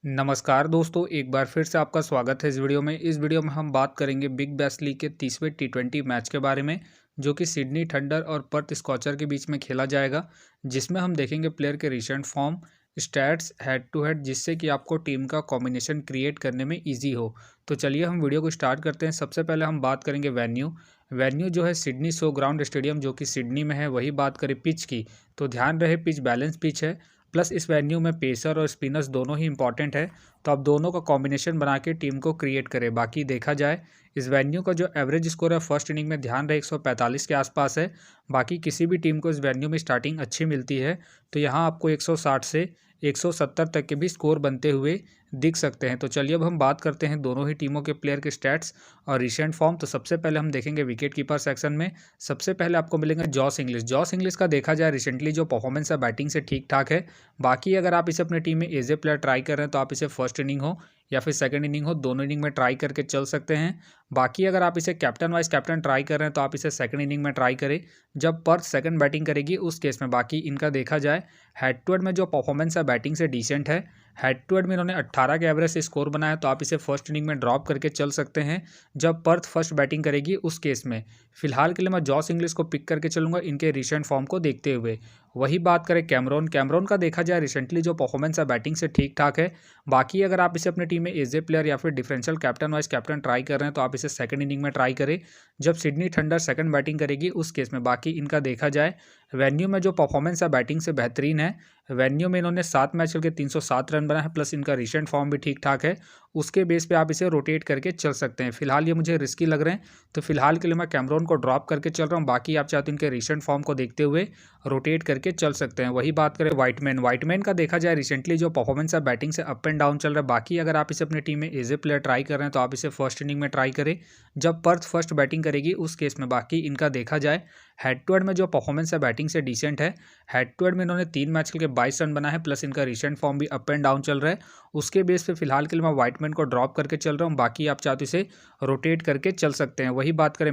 नमस्कार दोस्तों, एक बार फिर से आपका स्वागत है इस वीडियो में। इस वीडियो में हम बात करेंगे बिग बैश लीग के 30वें टी20 मैच के बारे में, जो कि सिडनी थंडर और पर्थ स्कॉचर के बीच में खेला जाएगा, जिसमें हम देखेंगे प्लेयर के recent form, stats, head to head, जिससे कि आपको टीम का कॉम्बिनेशन क्रिएट करने में ईजी हो। तो चलिए हम वीडियो को स्टार्ट करते हैं। सबसे पहले हम बात करेंगे वेन्यू जो है सिडनी शो ग्राउंड स्टेडियम, जो कि सिडनी में है। वही बात करें पिच की, तो ध्यान रहे पिच बैलेंस पिच है, प्लस इस वेन्यू में पेसर और स्पिनर्स दोनों ही इंपॉर्टेंट है। तो आप दोनों का कॉम्बिनेशन बना के टीम को क्रिएट करें। बाकी देखा जाए इस वेन्यू का जो एवरेज स्कोर है फर्स्ट इनिंग में, ध्यान रहे 145 के आसपास है। बाकी किसी भी टीम को इस वेन्यू में स्टार्टिंग अच्छी मिलती है, तो यहाँ आपको 160 से 170 तक के भी स्कोर बनते हुए दिख सकते हैं। तो चलिए अब हम बात करते हैं दोनों ही टीमों के प्लेयर के स्टैट्स और रिसेंट फॉर्म। तो सबसे पहले हम देखेंगे विकेट कीपर सेक्शन में। सबसे पहले आपको मिलेंगे जॉस इंग्लिश। जॉस इंग्लिश का देखा जाए रिसेंटली जो परफॉर्मेंस है बैटिंग से ठीक ठाक है। बाकी अगर आप इसे अपनी टीम में एज ए प्लेयर ट्राई कर रहे हैं, तो आप इसे फर्स्ट इनिंग हो या फिर सेकंड इनिंग हो, दोनों इनिंग में ट्राई करके चल सकते हैं। बाकी अगर आप इसे कैप्टन वाइस कैप्टन ट्राई कर रहे हैं, तो आप इसे सेकंड इनिंग में ट्राई करें, जब पर्थ सेकंड बैटिंग करेगी उस केस में। बाकी इनका देखा जाए हेड टू हेड में जो परफॉर्मेंस है बैटिंग से डिसेंट है। हेड टू हेड में इन्होंने 18 के एवरेज से स्कोर बनाया, तो आप इसे फर्स्ट इनिंग में ड्रॉप करके चल सकते हैं, जब पर्थ फर्स्ट बैटिंग करेगी उस केस में। फिलहाल के लिए मैं जॉस इंग्लिश को पिक करके चलूंगा इनके रिसेंट फॉर्म को देखते हुए। वही बात करें कैमरॉन का देखा जाए रिसेंटली जो परफॉर्मेंस है बैटिंग से ठीक ठाक है। बाकी अगर आप इसे अपनी टीम में एज ए प्लेयर या फिर differential captain vice captain try कर रहे हैं, तो आप इसे सेकंड इनिंग में ट्राई करें, जब सिडनी थंडर सेकंड बैटिंग करेगी उस केस में। बाकी इनका देखा जाए वेन्यू में जो परफॉर्मेंस है बैटिंग से बेहतरीन है। वेन्यू में इन्होंने 7 मैच खेल के 307 रन बनाए हैं, प्लस इनका रिसेंट फॉर्म भी ठीक ठाक है। उसके बेस पे आप इसे रोटेट करके चल सकते हैं। फिलहाल ये मुझे रिस्की लग रहे हैं, तो फिलहाल के लिए मैं कैमरॉन को ड्रॉप करके चल रहा हूँ। बाकी आप चाहते हैं इनके रिसेंट फॉर्म को देखते हुए रोटेट करके चल सकते हैं। वही बात करें वाइटमैन का देखा जाए रिसेंटली जो परफॉर्मेंस है बैटिंग से अप एंड डाउन चल रहा है। बाकी अगर आप इसे अपनी टीम में एज ए प्लेयर ट्राई कर रहे हैं, तो आप इसे फर्स्ट इनिंग में ट्राई करें, जब पर्थ फर्स्ट बैटिंग करेगी उस केस में। बाकी इनका देखा जाए हेड टू हेड में जो परफॉर्मेंस है बैटिंग से डिसेंट है। हेड टू हेड में इन्होंने 3 मैच खेल के 22 रन बनाए हैं, प्लस इनका रिसेंट फॉर्म भी अप एंड डाउन चल रहा है। उसके बेस पे फिलहाल के लिए मैं वाइटमैन को ड्रॉप करके चल रहा हूँ। बाकी आप चाहते इसे रोटेट करके चल सकते हैं। वही बात करें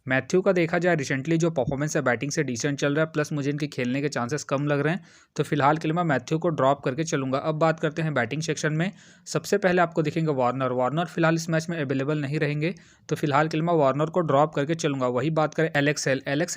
मैथ्यू का देखा जाए रिसेंटली जो परफॉर्मेंस है बैटिंग से डिसेंट चल रहा है, प्लस मुझे इनके खेलने के चांसेस कम लग रहे हैं, तो फिलहाल के लिए मैं मैथ्यू को ड्रॉप करके चलूंगा। अब बात करते हैं बैटिंग सेक्शन में। सबसे पहले आपको दिखेंगे वार्नर फिलहाल इस मैच में अवेलेबल नहीं रहेंगे, तो फिलहाल के लिए मैं वार्नर को ड्रॉप करके चलूंगा। वही बात करें एलेक्स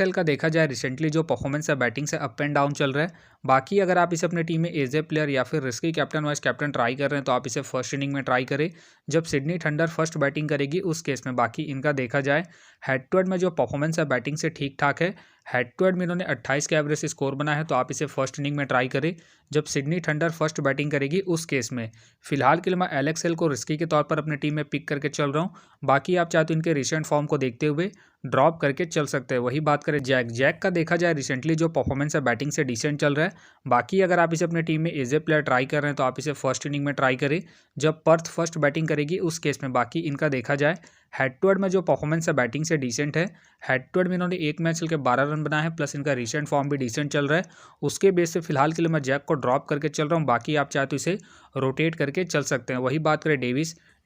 हेल का देखा जाए रिसेंटली जो परफॉर्मेंस है बैटिंग से अप एंड डाउन चल रहा है। बाकी अगर आप इसे अपनी टीम में एज ए प्लेयर या फिर risky captain vice captain try कर रहे हैं, तो आप इसे फर्स्ट इनिंग में ट्राई करें, जब सिडनी थंडर फर्स्ट बैटिंग करेगी उस केस में। बाकी इनका देखा जाए हेड टू हेड में जो परफॉर्मेंस है बैटिंग से ठीक ठाक है। हेड टू हेड में इन्होंने 28 के एवरेज से स्कोर बना है, तो आप इसे फर्स्ट इनिंग में ट्राई करें, जब सिडनी थंडर फर्स्ट बैटिंग करेगी उस केस में। फिलहाल के लिए मैं एलेक्स हेल को रिस्की के तौर पर अपनी टीम में पिक करके चल रहा हूँ। बाकी आप चाहते हो इनके रिसेंट फॉर्म को देखते हुए ड्रॉप करके चल सकते हैं। वही बात करें जैक का देखा जाए रिसेंटली जो परफॉर्मेंस है बैटिंग से डिसेंट चल रहा है। बाकी अगर आप इसे अपनी टीम में एज ए प्लेयर ट्राई कर रहे हैं, तो आप इसे फर्स्ट इनिंग में ट्राई करें, जब पर्थ फर्स्ट बैटिंग करेगी उस केस में। बाकी इनका देखा जाए हेड टू हेड में जो परफॉर्मेंस है बैटिंग से डिसेंट है। हेड टू हेड में इन्होंने 1 मैच खेल के 12 रन बनाए हैं, प्लस इनका रिसेंट फॉर्म भी डिसेंट चल रहा है। उसके बेस पे फिलहाल के लिए मैं जैक को ड्रॉप करके चल रहा हूँ। बाकी आप चाहे तो इसे रोटेट करके चल सकते हैं। वही बात करें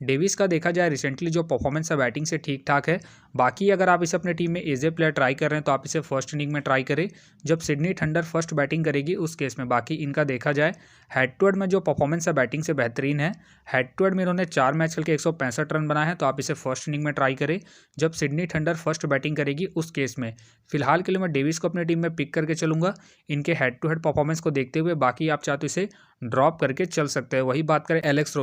डेविस का देखा जाए रिसेंटली जो परफॉर्मेंस है बैटिंग से ठीक ठाक है। बाकी अगर आप इसे अपने टीम में एज ए प्लेयर ट्राई कर रहे हैं, तो आप इसे फर्स्ट इनिंग में ट्राई करें, जब सिडनी थंडर फर्स्ट बैटिंग करेगी उस केस में। बाकी इनका देखा जाए हेड टू हेड में जो परफॉर्मेंस है बैटिंग से बेहतरीन है। हेड टू हेड में इन्होंने 4 मैच खेल के 165 रन बनाए हैं, तो आप इसे फर्स्ट इनिंग में ट्राई करें, जब सिडनी थंडर फर्स्ट बैटिंग करेगी उस केस में। फिलहाल के लिए मैं डेविस को अपनी टीम में पिक करके चलूंगा इनके हेड टू हेड परफॉर्मेंस को देखते हुए। बाकी आप चाहते इसे ड्रॉप करके चल सकते हैं। वही बात करें एलेक्स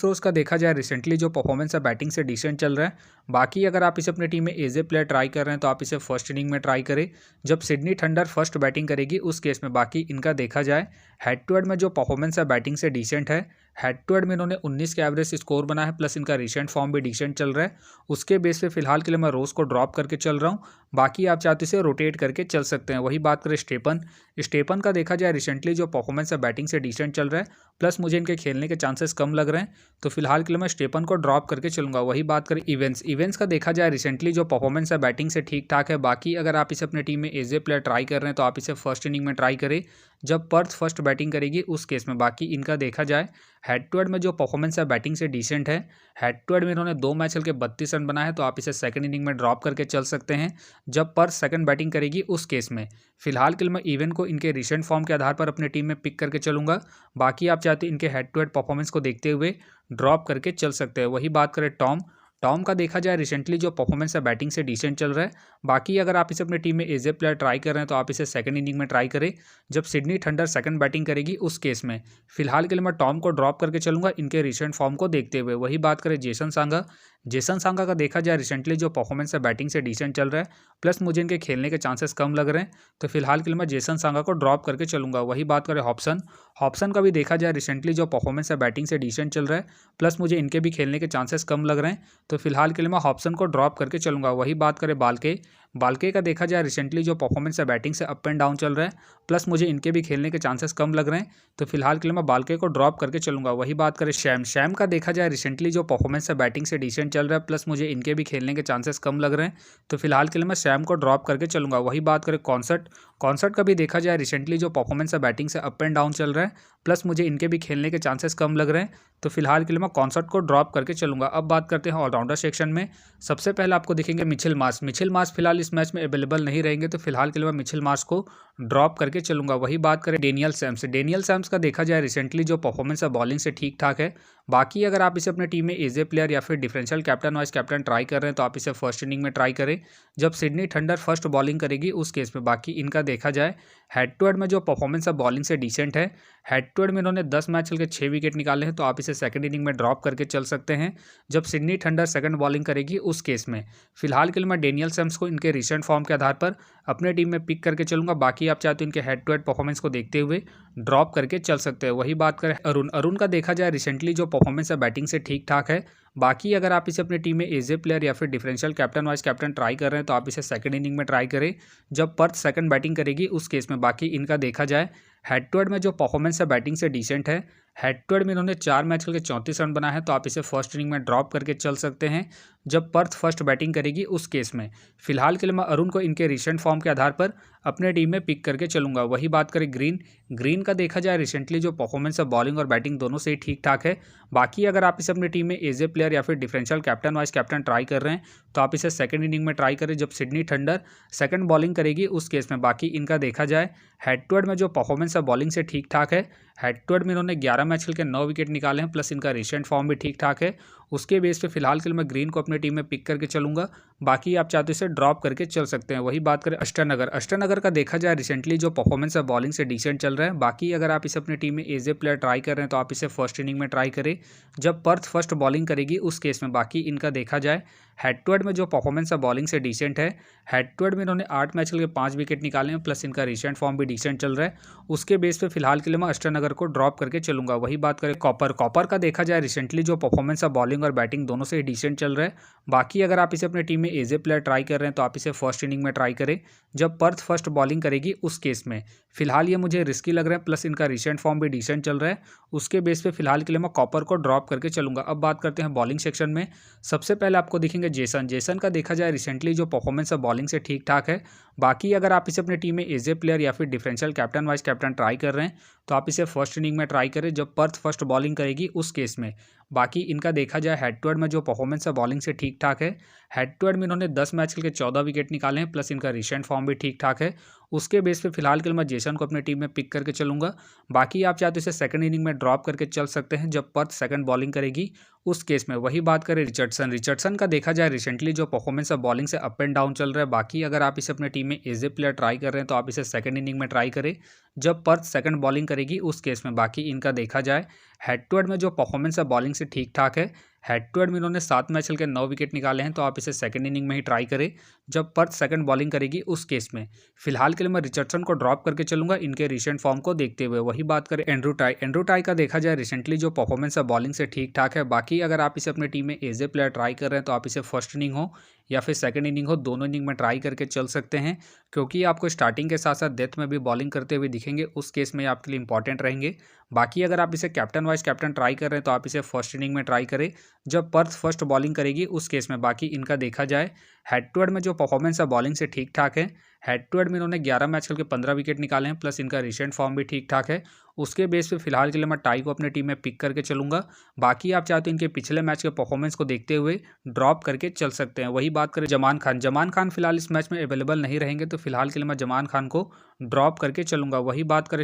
रोज का देखा जाए रिसेंटली जो परफॉर्मेंस है बैटिंग से डिसेंट चल रहा है। बाकी अगर आप इसे अपनी टीम में एज ए प्लेयर ट्राई कर रहे हैं, तो आप इसे फर्स्ट इनिंग में ट्राई करें, जब सिडनी थंडर फर्स्ट बैटिंग करेगी उस केस में। बाकी इनका देखा जाए हेड टू हेड में जो परफॉर्मेंस है बैटिंग से डिसेंट है। हेड टू हेड में इन्होंने 19 के एवरेज स्कोर बना है, प्लस इनका रिसेंट फॉर्म भी डिसेंट चल रहा है। उसके बेस पे फिलहाल के लिए मैं रोज को ड्रॉप करके चल रहा हूँ। बाकी आप चाहते इसे रोटेट करके चल सकते हैं। वही बात करें स्टेपन का देखा जाए रिसेंटली जो परफॉर्मेंस है बैटिंग से डिसेंट चल रहा है, प्लस मुझे इनके खेलने के चांसेस कम लग रहे हैं, तो फिलहाल के लिए मैं स्टेपन को ड्रॉप करके चलूंगा। वही बात करें इवेंट्स का देखा जाए रिसेंटली जो परफॉर्मेंस है बैटिंग से ठीक ठाक है। बाकी अगर आप इसे अपनी टीम में एज ए प्लेयर ट्राई कर रहे हैं, तो आप इसे फर्स्ट इनिंग में ट्राई करें, जब पर्थ फर्स्ट बैटिंग करेगी उस केस में। बाकी इनका देखा जाए हेड टू हेड में जो परफॉर्मेंस है बैटिंग से डिसेंट है। हेड टू हेड में इन्होंने 2 मैच खेल के 32 रन बनाए हैं, तो आप इसे सेकंड इनिंग में ड्रॉप करके चल सकते हैं, जब पर्थ सेकंड बैटिंग करेगी उस केस में। फिलहाल के लिए मैं इवन को इनके रिसेंट फॉर्म के आधार पर अपनी टीम में पिक करके चलूंगा। बाकी आप चाहे तो इनके हेड टू हेड परफॉर्मेंस को देखते हुए ड्रॉप करके चल सकते हैं। वही बात करें टॉम का देखा जाए रिसेंटली जो परफॉर्मेंस है बैटिंग से डिसेंट चल रहा है। बाकी अगर आप इसे अपनी टीम में एज ए प्लेयर ट्राई कर रहे हैं तो आप इसे सेकंड इनिंग में ट्राई करें जब सिडनी थंडर सेकंड बैटिंग करेगी उस केस में। फिलहाल के लिए मैं टॉम को ड्रॉप करके चलूंगा इनके रिसेंट फॉर्म को देखते हुए। वही बात करें जेसन सांगा का देखा जाए रिसेंटली जो परफॉर्मेंस है बैटिंग से डिसेंट चल रहा है, प्लस मुझे इनके खेलने के चांसेस कम लग रहे हैं, तो फिलहाल के लिए मैं जेसन सांगा को ड्रॉप करके चलूंगा। वही बात करें हॉब्सन का भी देखा जाए रिसेंटली जो परफॉर्मेंस है बैटिंग से डिसेंट चल रहा है, प्लस मुझे इनके भी खेलने के चांसेस कम लग रहे हैं, तो फिलहाल के लिए मैं हॉब्सन को ड्रॉप करके चलूंगा। वही बात करें बाल्के का देखा जाए रिसेंटली जो परफॉर्मेंस है बैटिंग से अप एंड डाउन चल रहा है, प्लस मुझे इनके भी खेलने के चांसेस कम लग रहे हैं, तो फिलहाल के लिए मैं बाल्के को ड्रॉप करके चलूंगा। वही बात करें शैम का देखा जाए रिसेंटली जो परफॉर्मेंस है बैटिंग से डिसेंट चल रहा है, प्लस मुझे इनके भी खेलने के चांसेस कम लग रहे हैं, तो फिलहाल के लिए मैं शैम को ड्रॉप करके चलूंगा। वही बात करें कॉन्सर्ट का भी देखा जाए रिसेंटली जो परफॉर्मेंस है बैटिंग से अप एंड डाउन चल रहा है, प्लस मुझे इनके भी खेलने के चांसेस कम लग रहे हैं, तो फिलहाल के लिए मैं कॉन्सर्ट को ड्रॉप करके चलूंगा। अब बात करते हैं ऑलराउंडर सेक्शन में। सबसे पहले आपको दिखेंगे मिचेल मार्श फिलहाल इस मैच में अवेलेबल नहीं रहेंगे, तो फिलहाल के लिए मैं मिचेल मार्श को ड्रॉप करके चलूंगा। वही बात करें डेनियल सैम्स का देखा जाए रिसेंटली जो परफॉर्मेंस है बॉलिंग से ठीक ठाक है। बाकी अगर आप इसे अपनी टीम में एज ए प्लेयर या फिर differential captain vice captain try कर रहे हैं तो आप इसे फर्स्ट इनिंग में ट्राई करें जब सिडनी थंडर फर्स्ट बॉलिंग करेगी उस केस में। बाकी इनका देखा जाए हेड टू हेड में जो परफॉर्मेंस है बॉलिंग से डिसेंट है। हेड टू हेड में इन्होंने 10 मैच खेल के 6 विकेट निकाले हैं, तो आप इसे सेकंड इनिंग में ड्रॉप करके चल सकते हैं जब सिडनी थंडर सेकंड बॉलिंग करेगी उस केस में। फिलहाल के लिए मैं डेनियल सैम्स को इनके रिसेंट फॉर्म के आधार पर अपने टीम में पिक करके चलूंगा। बाकी आप चाहे तो इनके हेड टू हेड परफॉर्मेंस को देखते हुए ड्रॉप करके चल सकते हैं। वही बात करें अरुण का देखा जाए रिसेंटली जो परफॉर्मेंस है बैटिंग से ठीक ठाक है। बाकी अगर आप इसे अपनी टीम में एज ए प्लेयर या फिर differential captain vice captain try कर रहे हैं तो आप इसे सेकंड इनिंग में ट्राई करें जब पर्थ सेकंड बैटिंग करेगी उस केस में। बाकी इनका देखा जाए हेड टू हेड में जो परफॉर्मेंस है बैटिंग से डिसेंट है। हेड टू हेड में इन्होंने 4 मैच खेल के 34 रन बनाए हैं, तो आप इसे फर्स्ट इनिंग में ड्रॉप करके चल सकते हैं जब पर्थ फर्स्ट बैटिंग करेगी उस केस में। फिलहाल के लिए मैं अरुण को इनके रिसेंट फॉर्म के आधार पर अपने टीम में पिक करके चलूंगा। वही बात करें ग्रीन का देखा जाए रिसेंटली जो परफॉर्मेंस है बॉलिंग और बैटिंग दोनों से ही ठीक ठाक है। बाकी अगर आप इसे अपनी टीम में एज ए प्लेयर या फिर differential captain vice captain try कर रहे हैं तो आप इसे सेकंड इनिंग में ट्राई करें जब सिडनी थंडर सेकंड बॉलिंग करेगी उस केस में। बाकी इनका देखा जाए हेड टू हेड में जो परफॉर्मेंस है बॉलिंग से ठीक ठाक है। हेड टू हेड में इन्होंने 11 मैच खेल के 9 विकेट निकाले हैं, प्लस इनका रिसेंट फॉर्म भी ठीक ठाक है। उसके बेस पे फिलहाल के लिए मैं ग्रीन को अपनी टीम में पिक करके चलूंगा। बाकी आप चाहते इसे ड्रॉप करके चल सकते हैं। वही बात करें अष्टनगर का देखा जाए रिसेंटली जो परफॉर्मेंस है बॉलिंग से डिसेंट चल रहा है। बाकी अगर आप इसे अपनी टीम में एज ए प्लेयर ट्राई कर रहे हैं तो आप इसे फर्स्ट इनिंग में ट्राई करें जब पर्थ फर्स्ट बॉलिंग करेगी उस केस में। बाकी इनका देखा जाए हेड टू हेड में जो परफॉर्मेंस है बॉलिंग से डिसेंट है। हेड टू हेड में इन्होंने 8 मैच खेल के 5 विकेट निकाले हैं, प्लस इनका रिसेंट फॉर्म भी डिसेंट चल रहा है। उसके बेस पे फिलहाल के लिए मैं अष्टनगर को ड्रॉप करके चलूंगा। वही बात करें कॉपर का देखा जाए रिसेंटली जो परफॉर्मेंस है बॉलिंग और बैटिंग दोनों से डिसेंट चल रहा है। बाकी अगर आप इसे अपनी टीम में एज ए प्लेयर ट्राई कर रहे हैं तो आप इसे फर्स्ट इनिंग में ट्राई करें जब पर्थ फर्स्ट बॉलिंग करेगी उस केस में। फिलहाल ये मुझे रिस्की लग रहा है, प्लस इनका रिसेंट फॉर्म भी डिसेंट चल रहा है। उसके बेस पे फिलहाल के लिए मैं कॉपर को ड्रॉप करके चलूंगा। अब बात करते हैं बॉलिंग सेक्शन में। सबसे पहले आपको दिखेंगे जेसन का देखा जाए रिसेंटली जो परफॉर्मेंस है बॉलिंग से ठीक ठाक है। बाकी अगर आप इसे अपनी टीम में एज ए प्लेयर या फिर differential captain vice captain try कर रहे हैं तो आप इसे फर्स्ट इनिंग में ट्राई करें जब पर्थ फर्स्ट बॉलिंग करेगी उस केस में। बाकी इनका देखा जाए हेड टू हेड में जो परफॉर्मेंस है बॉलिंग से ठीक ठाक है। हेड टू हेड में इन्होंने 10 मैच खेल के 14 विकेट निकाले हैं, प्लस इनका रिसेंट फॉर्म भी ठीक ठाक है। उसके बेस पे फिलहाल के लिए मैं जेसन को अपनी टीम में पिक करके चलूंगा। बाकी आप चाहे तो इसे सेकंड इनिंग में ड्रॉप करके चल सकते हैं जब पर्थ सेकंड बॉलिंग करेगी उस केस में। वही बात करें रिचर्डसन का देखा जाए रिसेंटली जो परफॉर्मेंस है बॉलिंग से अप एंड डाउन चल रहा है। बाकी अगर आप इसे अपने टीम में एज ए प्लेयर ट्राई कर रहे हैं तो आप इसे सेकंड इनिंग में ट्राई करें जब पर्थ सेकंड बॉलिंग करेगी उस केस में। बाकी इनका देखा जाए हेड टू हेड में जो परफॉर्मेंस है बॉलिंग से ठीक ठाक है। हेड टू हेड में इन्होंने 7 मैच खेल के 9 विकेट निकाले हैं, तो आप इसे सेकंड इनिंग में ही ट्राई करें जब पर्थ सेकंड बॉलिंग करेगी उस केस में। फिलहाल के लिए मैं रिचर्डसन को ड्रॉप करके चलूंगा इनके रिसेंट फॉर्म को देखते हुए। वही बात करें एंड्रू टाई का देखा जाए रिसेंटली जो परफॉर्मेंस है बॉलिंग से ठीक ठाक है। बाकी अगर आप इसे अपनी टीम में एज ए प्लेयर ट्राई कर रहे हैं तो आप इसे फर्स्ट इनिंग हो या फिर सेकंड इनिंग हो, दोनों इनिंग में ट्राई करके चल सकते हैं, क्योंकि आपको स्टार्टिंग के साथ साथ डेथ में भी बॉलिंग करते हुए दिखेंगे। उस केस में आपके लिए इंपॉर्टेंट रहेंगे। बाकी अगर आप इसे कैप्टन वाइस कैप्टन ट्राई कर रहे हैं तो आप इसे फर्स्ट इनिंग में ट्राई करें जब पर्थ फर्स्ट बॉलिंग करेगी उस केस में। बाकी इनका देखा जाए हेड टू हेड में जो परफॉर्मेंस है बॉलिंग से ठीक ठाक है। हेड टू हेड में इन्होंने 11 मैच खेल के 15 विकेट निकाले हैं, प्लस इनका रिसेंट फॉर्म भी ठीक ठाक है। उसके बेस पे फिलहाल के लिए मैं टाई को अपनी टीम में पिक करके चलूंगा। बाकी आप चाहते हैं इनके पिछले मैच के परफॉर्मेंस को देखते हुए ड्रॉप करके चल सकते हैं। वही बात करें जमान खान फिलहाल इस मैच में अवेलेबल नहीं रहेंगे, तो फिलहाल के लिए मैं जमान खान को ड्रॉप करके चलूंगा। वही बात करें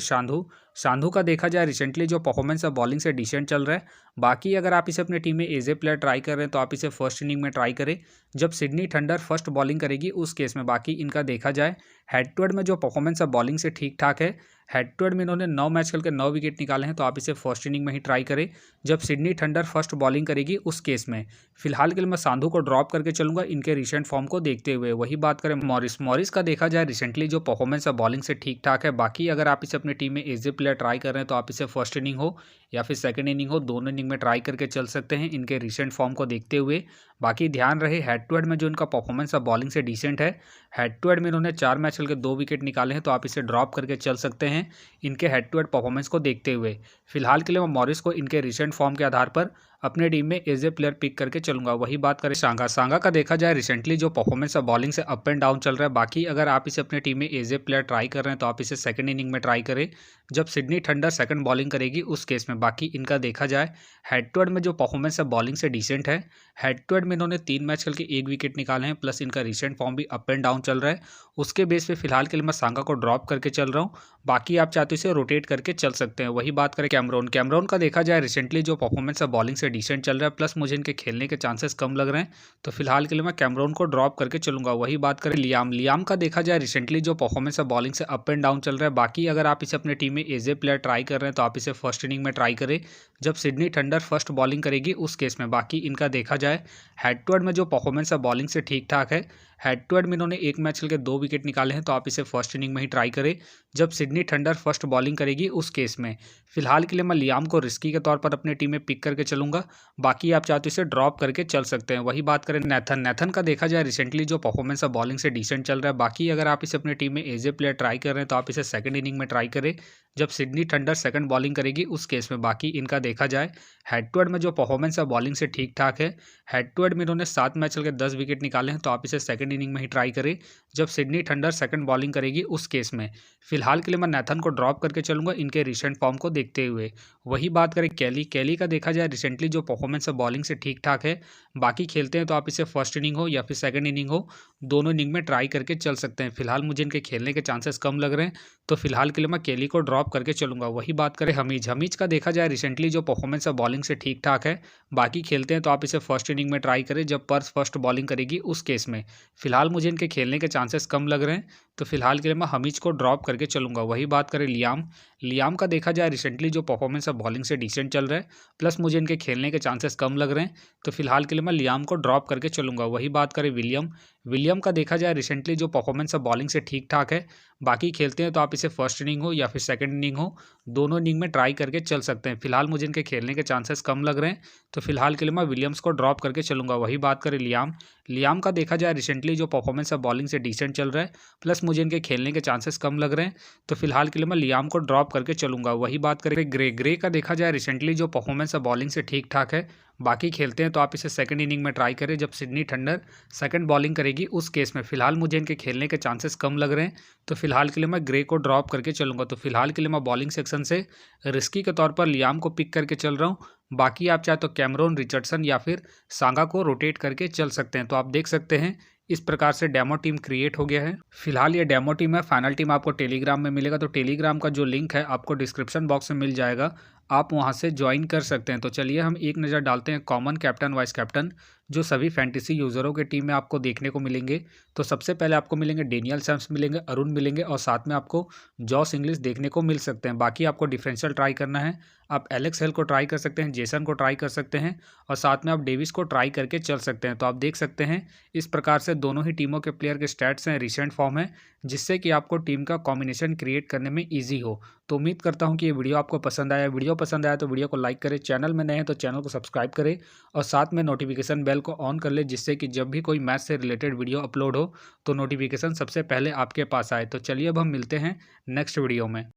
सांधू का देखा जाए रिसेंटली जो परफॉर्मेंस है बॉलिंग से डिसेंट चल रहा है। बाकी अगर आप इसे अपनी टीम में एज ए प्लेयर ट्राई कर रहे हैं तो आप इसे फर्स्ट इनिंग में ट्राई करें जब सिडनी थंडर फर्स्ट बॉलिंग करेगी उस केस में। बाकी इनका देखा जाए हेड टू हेड में जो परफॉर्मेंस है बॉलिंग से ठीक ठाक है। हेड टू हेड में इन्होंने 9 मैच खेल के 9 विकेट निकाले हैं, तो आप इसे फर्स्ट इनिंग में ही ट्राई करें जब सिडनी थंडर फर्स्ट बॉलिंग करेगी उस केस में। फिलहाल के लिए मैं सांधू को ड्रॉप करके चलूंगा इनके रिसेंट फॉर्म को देखते हुए। वही बात करें मॉरिस का देखा जाए रिसेंटली जो परफॉर्मेंस है बॉलिंग से ठीक ठाक है। बाकी अगर आप इसे अपनी टीम में एज ए प्लेयर ट्राई कर रहे हैं तो आप इसे फर्स्ट इनिंग हो या फिर सेकंड इनिंग हो, दोनों इनिंग में ट्राई करके चल सकते हैं इनके रिसेंट फॉर्म को देखते हुए। बाकी ध्यान रहे हेड टू हेड में जो इनका परफॉर्मेंस है बॉलिंग से डिसेंट है। हेड टू हेड में इन्होंने 4 मैच खेल के 2 विकेट निकाले हैं, तो आप इसे ड्रॉप करके चल सकते हैं इनके हेड टू हेड परफॉर्मेंस को देखते हुए। फिलहाल के लिए मैं मॉरिस को इनके रिसेंट फॉर्म के आधार पर अपने टीम में एज ए प्लेयर पिक करके चलूंगा। वही बात करें सांगा का देखा जाए रिसेंटली जो परफॉर्मेंस है बॉलिंग से अप एंड डाउन चल रहा है। बाकी अगर आप इसे अपने टीम में एज ए प्लेयर ट्राई कर रहे हैं तो आप इसे सेकंड इनिंग में ट्राई करें जब सिडनी थंडर सेकंड बॉलिंग करेगी उस केस में। बाकी इनका देखा जाए हेड टू हेड में जो परफॉर्मेंस है बॉलिंग से डिसेंट है। हेड टू हेड में इन्होंने 3 मैच खेल के 1 विकेट निकाले हैं, प्लस इनका रिसेंट फॉर्म भी अप एंड डाउन चल रहा है। उसके बेस पे फिलहाल के लिए मैं सांगा को ड्रॉप करके चल रहा हूँ। बाकी आप चाहते हो इसे रोटेट करके चल सकते हैं। वही बात करें कैमरोन का देखा जाए रिसेंटली जो परफॉर्मेंस है बॉलिंग से डिसेंट चल रहा है, प्लस मुझे इनके खेलने के चांसेस कम लग रहे हैं, तो फिलहाल के लिए मैं कैमरोन को ड्रॉप करके चलूंगा। वही बात करें लियाम का देखा जाए रिसेंटली जो परफॉर्मेंस है बॉलिंग से अप एंड डाउन चल रहा है। बाकी अगर आप इसे अपने टीम में एज ए प्लेयर ट्राई कर रहे हैं तो आप इसे फर्स्ट इनिंग में ट्राई करें जब सिडनी थंडर फर्स्ट बॉलिंग करेगी उस केस में। बाकी इनका देखा जाए हेड टू हेड में जो परफॉर्मेंस है बॉलिंग से ठीक ठाक है। हेड टू हेड में इन्होंने 1 मैच खेल के 2 विकेट निकाले हैं, तो आप इसे फर्स्ट इनिंग में ही ट्राई करें जब सिडनी थंडर फर्स्ट बॉलिंग करेगी उस केस में। फिलहाल के लिए मैं लियाम को रिस्की के तौर पर अपने टीम में पिक करके चलूंगा। बाकी आप चाहते हो इसे ड्रॉप करके चल सकते हैं। वही बात करें नेथन का देखा जाए रिसेंटली जो परफॉर्मेंस है बॉलिंग से डिसेंट चल रहा है। बाकी अगर आप इसे अपनी टीम में एज ए प्लेयर ट्राई कर रहे हैं तो आप इसे सेकंड इनिंग में ट्राई करें जब सिडनी थंडर सेकंड बॉलिंग करेगी उस केस में। बाकी इनका देखा जाए हेड टू हेड में जो परफॉर्मेंस है बॉलिंग से ठीक ठाक है। हेड टू हेड में इन्होंने 7 मैच चल के 10 विकेट निकाले हैं, तो आप इसे सेकंड इनिंग में ही ट्राई करें जब सिडनी थंडर सेकंड बॉलिंग करेगी उस केस में। फिलहाल के लिए मैं नेथन को ड्रॉप करके चलूंगा इनके रिसेंट फॉर्म को देखते हुए। वही बात करें कैली का देखा जाए रिसेंटली जो परफॉर्मेंस है बॉलिंग से ठीक ठाक है। बाकी खेलते हैं तो आप इसे फर्स्ट इनिंग हो या फिर सेकंड इनिंग हो, दोनों इनिंग में ट्राई करके चल सकते हैं। फिलहाल मुझे इनके खेलने के चांसेस कम लग रहे हैं, तो फिलहाल के लिए मैं कैली को ड्रॉप करके चलूंगा। वही बात करें हमीज का देखा जाए रिसेंटली जो परफॉर्मेंस है बॉलिंग से ठीक ठाक है। बाकी खेलते हैं तो आप इसे फर्स्ट इनिंग में ट्राई करें जब पर्स फर्स्ट बॉलिंग करेगी उस केस में। फिलहाल मुझे इनके खेलने के चांसेस कम लग रहे हैं, तो फिलहाल के लिए मैं हमीज को ड्रॉप करके चलूंगा। वही बात करें लियाम का देखा जाए रिसेंटली जो परफॉर्मेंस है बॉलिंग से डिसेंट चल रहा है, प्लस मुझे इनके खेलने के चांसेस कम लग रहे हैं, तो फिलहाल के लिए मैं लियाम को ड्रॉप करके चलूंगा। वही बात करें विलियम का देखा जाए रिसेंटली जो परफॉर्मेंस है बॉलिंग से ठीक ठाक है। बाकी खेलते हैं तो आप इसे फर्स्ट इनिंग हो या फिर सेकंड इनिंग हो, दोनों इनिंग में ट्राई करके चल सकते हैं। फिलहाल मुझे इनके खेलने के चांसेस कम लग रहे हैं, तो फिलहाल के लिए मैं विलियम्स को ड्रॉप करके चलूंगा। वही बात करें लियाम का देखा जाए रिसेंटली जो परफॉर्मेंस है बॉलिंग से डिसेंट चल रहा है, प्लस मुझे इनके खेलने के चांसेस कम लग रहे हैं, तो फिलहाल के लिए मैं लियाम को ड्रॉप करके चलूंगा। वही बात करें ग्रे का देखा जाए रिसेंटली जो परफॉर्मेंस है बॉलिंग से ठीक ठाक है। बाकी खेलते हैं तो आप इसे सेकंड इनिंग में ट्राई करें जब सिडनी थंडर सेकंड बॉलिंग करेगी उस केस में। फिलहाल मुझे इनके खेलने के चांसेस कम लग रहे हैं, तो फिलहाल के लिए मैं ग्रे को ड्रॉप करके चलूंगा। तो फिलहाल के लिए मैं बॉलिंग सेक्शन से रिस्की के तौर पर लियाम को पिक करके चल रहा हूँ। बाकी आप चाहे तो कैमरोन रिचर्डसन या फिर सांगा को रोटेट करके चल सकते हैं। तो आप देख सकते हैं इस प्रकार से डेमो टीम क्रिएट हो गया है। फिलहाल ये डेमो टीम है, फाइनल टीम आपको टेलीग्राम में मिलेगा, तो टेलीग्राम का जो लिंक है आपको डिस्क्रिप्शन बॉक्स में मिल जाएगा, आप वहां से ज्वाइन कर सकते हैं। तो चलिए हम एक नज़र डालते हैं कॉमन कैप्टन वाइस कैप्टन जो सभी फैंटेसी यूज़रों के टीम में आपको देखने को मिलेंगे। तो सबसे पहले आपको मिलेंगे डेनियल सैम्स मिलेंगे, अरुण मिलेंगे, और साथ में आपको जॉस इंग्लिश देखने को मिल सकते हैं। बाकी आपको डिफरेंशियल ट्राई करना है, आप एलेक्स हेल को ट्राई कर सकते हैं, जेसन को ट्राई कर सकते हैं, और साथ में आप डेविस को ट्राई करके चल सकते हैं। तो आप देख सकते हैं इस प्रकार से दोनों ही टीमों के प्लेयर के स्टैट्स हैं, रिसेंट फॉर्म है, जिससे कि आपको टीम का कॉम्बिनेशन क्रिएट करने में ईजी हो। तो उम्मीद करता हूं कि ये वीडियो आपको पसंद आया। वीडियो पसंद आया तो वीडियो को लाइक करें, चैनल में नए हैं तो चैनल को सब्सक्राइब करें, और साथ में नोटिफिकेशन बेल को ऑन कर ले, जिससे कि जब भी कोई मैच से रिलेटेड वीडियो अपलोड हो तो नोटिफिकेशन सबसे पहले आपके पास आए। तो चलिए अब हम मिलते हैं नेक्स्ट वीडियो में।